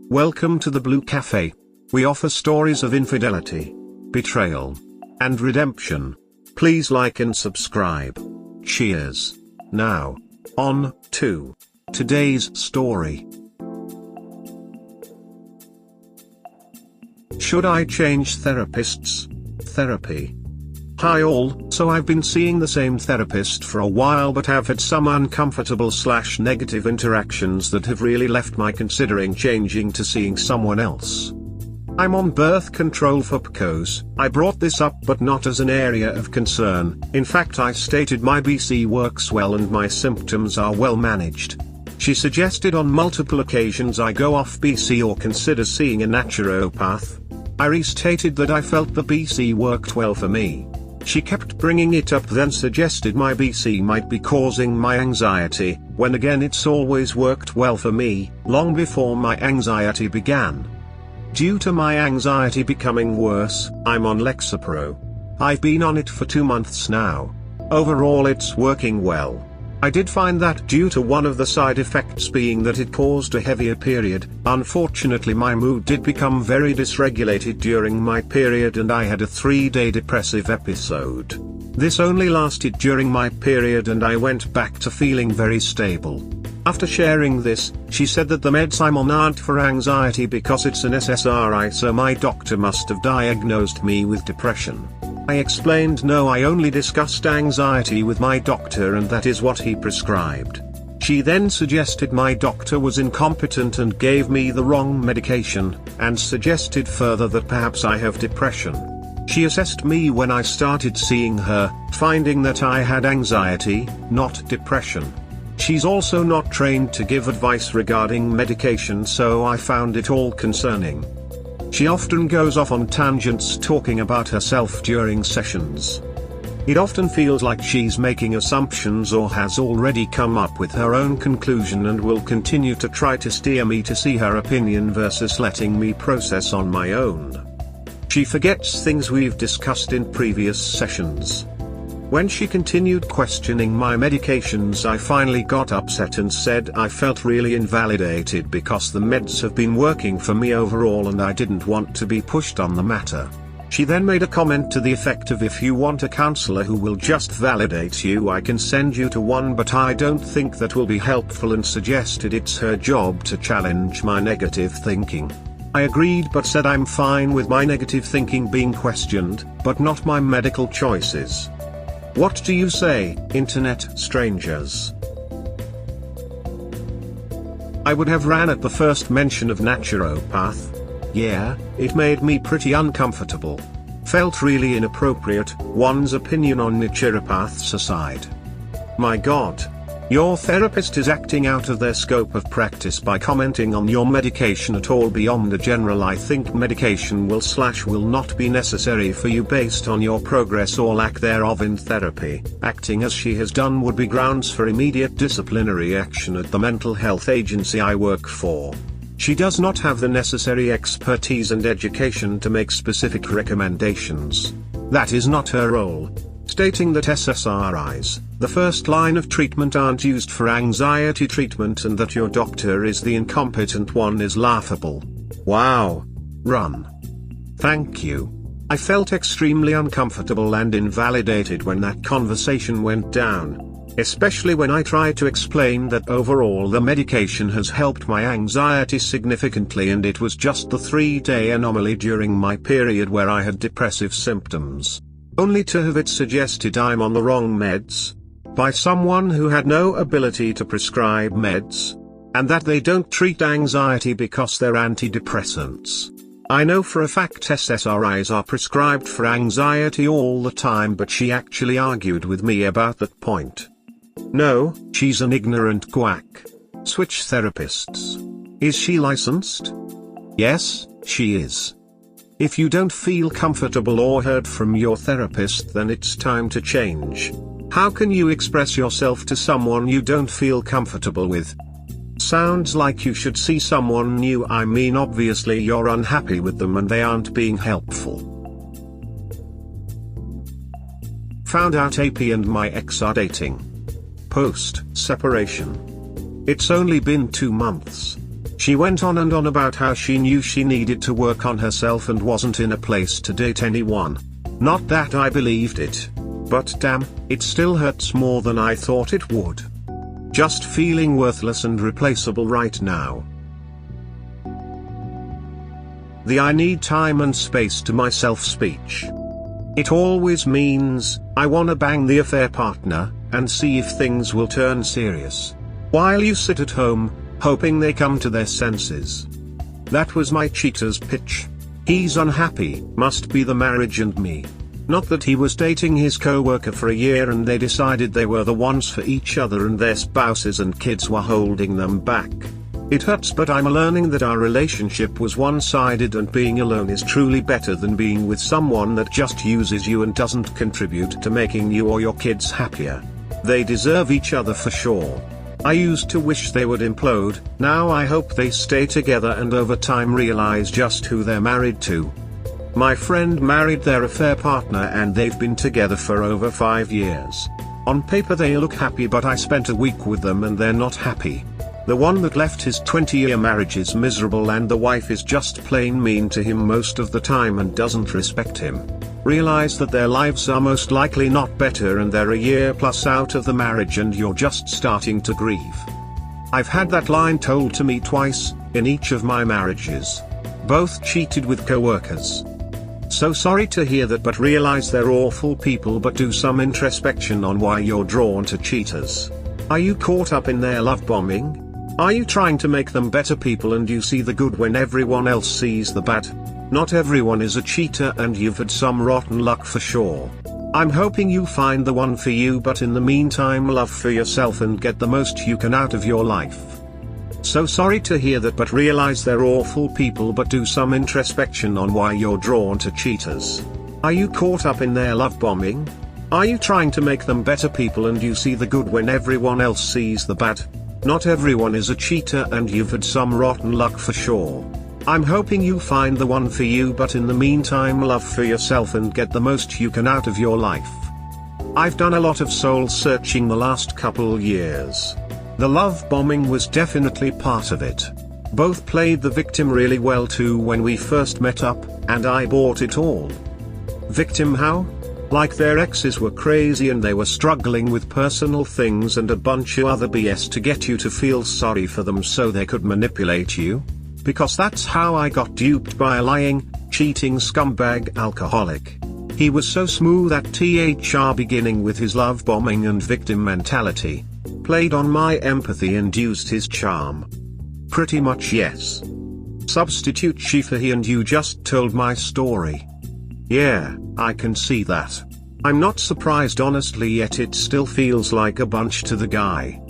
Welcome to the Blue Cafe. We offer stories of infidelity, betrayal, and redemption. Please like and subscribe. Cheers. Now, on to today's story. Should I change therapists? Therapy. Hi all, so I've been seeing the same therapist for a while but have had some uncomfortable/negative interactions that have really left my considering changing to seeing someone else. I'm on birth control for PCOS. I brought this up but not as an area of concern. In fact, I stated my BC works well and my symptoms are well managed. She suggested on multiple occasions I go off BC or consider seeing a naturopath. I restated that I felt the BC worked well for me. She kept bringing it up, then suggested my BC might be causing my anxiety, when again it's always worked well for me, long before my anxiety began. Due to my anxiety becoming worse, I'm on Lexapro. I've been on it for 2 months now. Overall it's working well. I did find that due to one of the side effects being that it caused a heavier period, unfortunately my mood did become very dysregulated during my period and I had a 3-day depressive episode. This only lasted during my period and I went back to feeling very stable. After sharing this, she said that the meds I'm on aren't for anxiety because it's an SSRI, so my doctor must have diagnosed me with depression. I explained no, I only discussed anxiety with my doctor and that is what he prescribed. She then suggested my doctor was incompetent and gave me the wrong medication, and suggested further that perhaps I have depression. She assessed me when I started seeing her, finding that I had anxiety, not depression. She's also not trained to give advice regarding medication, so I found it all concerning. She often goes off on tangents talking about herself during sessions. It often feels like she's making assumptions or has already come up with her own conclusion and will continue to try to steer me to see her opinion versus letting me process on my own. She forgets things we've discussed in previous sessions. When she continued questioning my medications, I finally got upset and said I felt really invalidated because the meds have been working for me overall and I didn't want to be pushed on the matter. She then made a comment to the effect of, if you want a counselor who will just validate you, I can send you to one, but I don't think that will be helpful, and suggested it's her job to challenge my negative thinking. I agreed but said I'm fine with my negative thinking being questioned, but not my medical choices. What do you say, internet strangers? I would have ran at the first mention of naturopath. Yeah, it made me pretty uncomfortable. Felt really inappropriate, one's opinion on naturopaths aside. My God. Your therapist is acting out of their scope of practice by commenting on your medication at all beyond a general "I think medication will not be necessary for you" based on your progress or lack thereof in therapy. Acting as she has done would be grounds for immediate disciplinary action at the mental health agency I work for. She does not have the necessary expertise and education to make specific recommendations. That is not her role. Stating that SSRIs, the first line of treatment, aren't used for anxiety treatment and that your doctor is the incompetent one is laughable. Wow. Run. Thank you. I felt extremely uncomfortable and invalidated when that conversation went down, especially when I tried to explain that overall the medication has helped my anxiety significantly and it was just the 3-day anomaly during my period where I had depressive symptoms. Only to have it suggested I'm on the wrong meds, by someone who had no ability to prescribe meds, and that they don't treat anxiety because they're antidepressants. I know for a fact SSRIs are prescribed for anxiety all the time, but she actually argued with me about that point. No, she's an ignorant quack. Switch therapists. Is she licensed? Yes, she is. If you don't feel comfortable or heard from your therapist, then it's time to change. How can you express yourself to someone you don't feel comfortable with? Sounds like you should see someone new. I mean, obviously you're unhappy with them and they aren't being helpful. Found out AP and my ex are dating. Post-separation. It's only been 2 months. She went on and on about how she knew she needed to work on herself and wasn't in a place to date anyone. Not that I believed it. But damn, it still hurts more than I thought it would. Just feeling worthless and replaceable right now. The "I need time and space to myself" speech. It always means, I wanna bang the affair partner, and see if things will turn serious. While you sit at home, hoping they come to their senses. That was my cheater's pitch. He's unhappy, must be the marriage and me. Not that he was dating his co-worker for a year and they decided they were the ones for each other and their spouses and kids were holding them back. It hurts, but I'm learning that our relationship was one-sided and being alone is truly better than being with someone that just uses you and doesn't contribute to making you or your kids happier. They deserve each other for sure. I used to wish they would implode, now I hope they stay together and over time realize just who they're married to. My friend married their affair partner and they've been together for over 5 years. On paper they look happy, but I spent a week with them and they're not happy. The one that left his 20-year marriage is miserable and the wife is just plain mean to him most of the time and doesn't respect him. Realize that their lives are most likely not better and they're a year plus out of the marriage and you're just starting to grieve. I've had that line told to me twice, in each of my marriages. Both cheated with co-workers. So sorry to hear that, but realize they're awful people, but do some introspection on why you're drawn to cheaters. Are you caught up in their love bombing? Are you trying to make them better people and you see the good when everyone else sees the bad? Not everyone is a cheater and you've had some rotten luck for sure. I'm hoping you find the one for you, but in the meantime love for yourself and get the most you can out of your life. So sorry to hear that, but realize they're awful people, but do some introspection on why you're drawn to cheaters. Are you caught up in their love bombing? Are you trying to make them better people and you see the good when everyone else sees the bad? Not everyone is a cheater and you've had some rotten luck for sure. I'm hoping you find the one for you, but in the meantime love for yourself and get the most you can out of your life. I've done a lot of soul searching the last couple years. The love bombing was definitely part of it. Both played the victim really well too when we first met up, and I bought it all. Victim how? Like their exes were crazy and they were struggling with personal things and a bunch of other BS to get you to feel sorry for them so they could manipulate you? Because that's how I got duped by a lying, cheating scumbag alcoholic. He was so smooth at THR, beginning with his love bombing and victim mentality. Played on my empathy and used his charm. Pretty much yes. Substitute she for he and you just told my story. Yeah, I can see that. I'm not surprised honestly, yet it still feels like a bunch to the guy.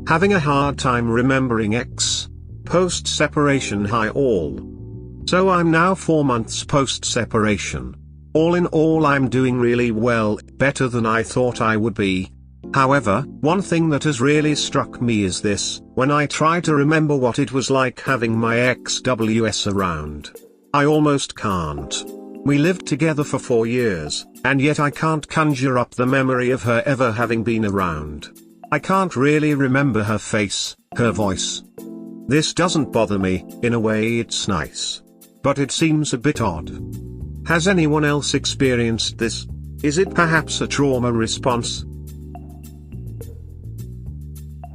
Having a hard time remembering ex. Post-separation hi all. So I'm now 4 months post-separation. All in all I'm doing really well, better than I thought I would be. However, one thing that has really struck me is this: when I try to remember what it was like having my ex-WS around, I almost can't. We lived together for 4 years, and yet I can't conjure up the memory of her ever having been around. I can't really remember her face, her voice. This doesn't bother me, in a way it's nice. But it seems a bit odd. Has anyone else experienced this? Is it perhaps a trauma response?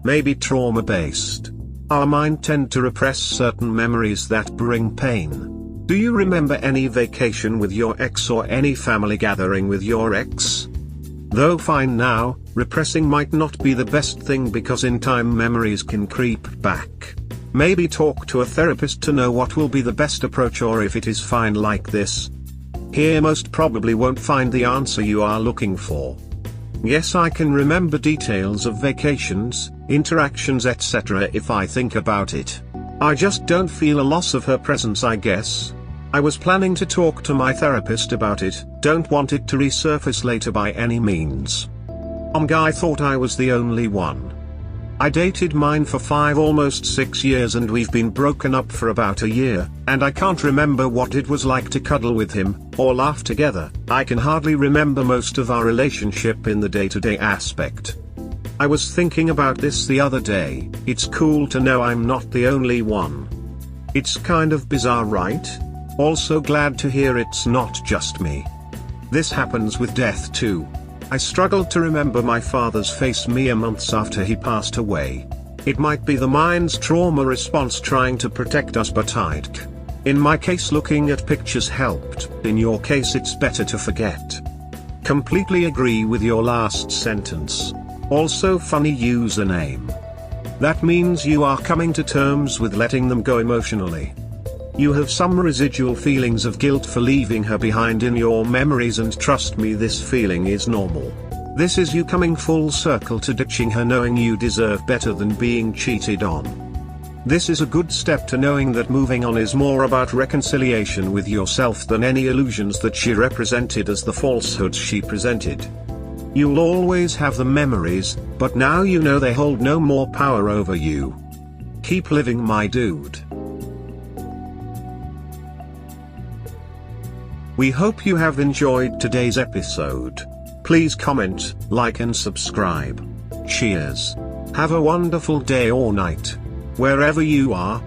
Maybe trauma-based. Our mind tend to repress certain memories that bring pain. Do you remember any vacation with your ex or any family gathering with your ex? Though fine now, repressing might not be the best thing because in time memories can creep back. Maybe talk to a therapist to know what will be the best approach, or if it is fine like this. Here most probably won't find the answer you are looking for. Yes, I can remember details of vacations, interactions etc. if I think about it. I just don't feel a loss of her presence, I guess. I was planning to talk to my therapist about it, don't want it to resurface later by any means. Guy thought I was the only one. I dated mine for 5 almost 6 years and we've been broken up for about a year, and I can't remember what it was like to cuddle with him, or laugh together. I can hardly remember most of our relationship in the day-to-day aspect. I was thinking about this the other day. It's cool to know I'm not the only one. It's kind of bizarre, right? Also glad to hear it's not just me. This happens with death too. I struggled to remember my father's face mere months after he passed away. It might be the mind's trauma response trying to protect us, but in my case looking at pictures helped. In your case it's better to forget. Completely agree with your last sentence. Also funny username. That means you are coming to terms with letting them go emotionally. You have some residual feelings of guilt for leaving her behind in your memories, and trust me, this feeling is normal. This is you coming full circle to ditching her, knowing you deserve better than being cheated on. This is a good step to knowing that moving on is more about reconciliation with yourself than any illusions that she represented as the falsehoods she presented. You'll always have the memories, but now you know they hold no more power over you. Keep living, my dude. We hope you have enjoyed today's episode. Please comment, like and subscribe. Cheers. Have a wonderful day or night, wherever you are.